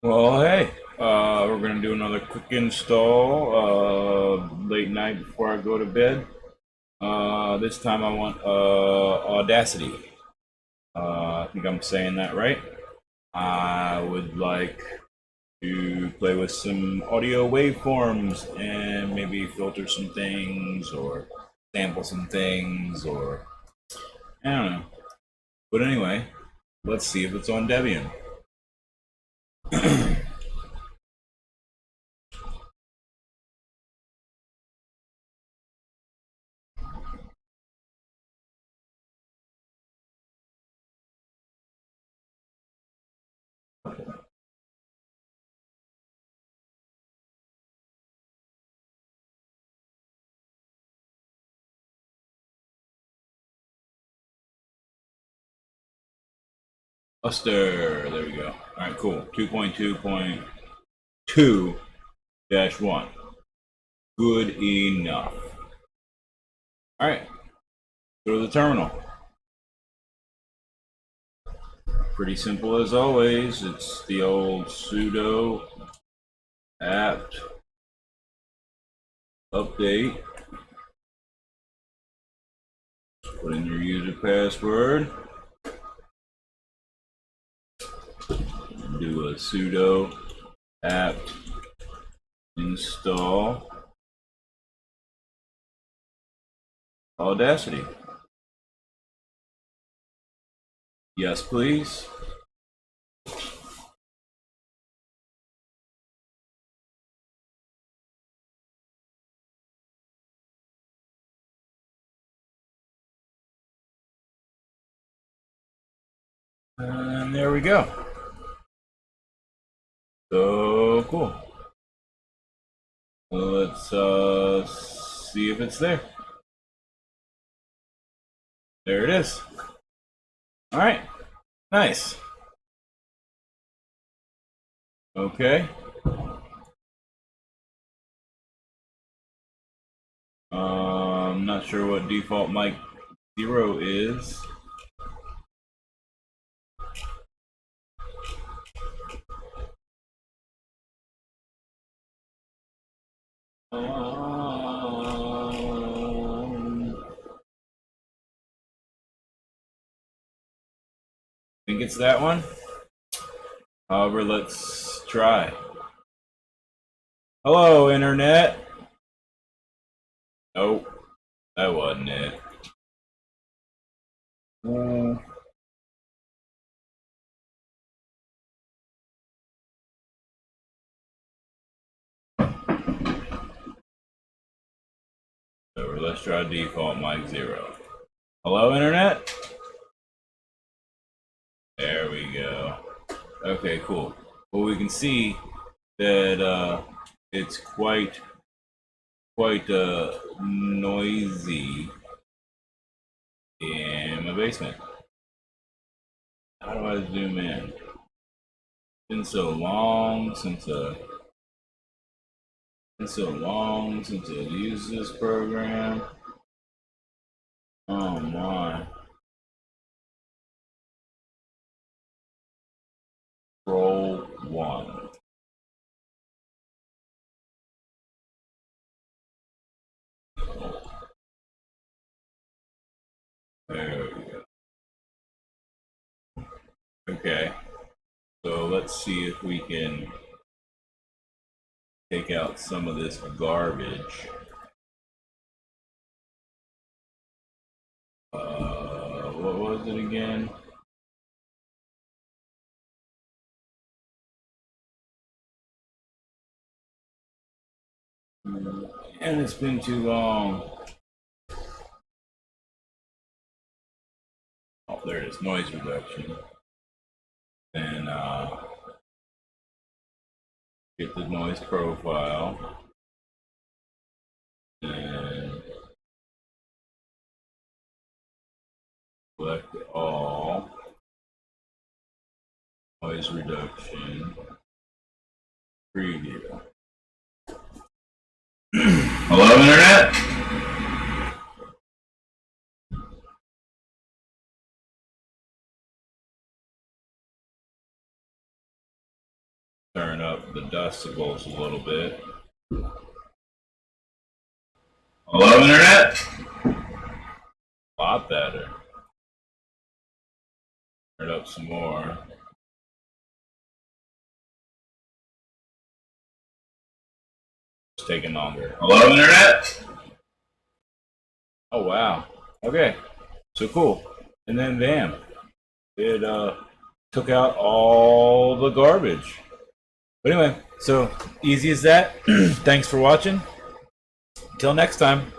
Well, hey, we're gonna do another quick install late night before I go to bed. This time I want Audacity. I think I'm saying that right. I would like to play with some audio waveforms and maybe filter some things or sample some things or I don't know. But anyway, let's see if it's on Debian. There we go. All right, cool. 2.2.2-1. Good enough. All right, go to the terminal. Pretty simple as always. It's the old sudo apt update. Put in your user password. Do a sudo apt install Audacity. Yes, please. And there we go. So cool. Let's see if it's there. There it is. All right, nice. Okay. I'm not sure what default mic 0 is. Think it's that one. However, let's try. Hello, internet. Nope, that wasn't it. So let's try default mic 0. Hello, internet. There we go. Okay, cool. Well, we can see that it's quite noisy in my basement. How do I zoom in? It's been so long since I've used this program. Oh my. Roll 1. There we go. Okay. So let's see if we can take out some of this garbage. What was it again? And it's been too long. Oh, there it is, noise reduction. Then get the noise profile. And select all. Noise reduction. Preview. Hello, internet? Turn up the decibels a little bit. Hello, Internet? A lot better. Turn it up some more. It's taking longer. Hello, Internet? Oh, wow. Okay. So cool. And then, bam. It took out all the garbage. But anyway, so easy as that. Thanks for watching. Till next time.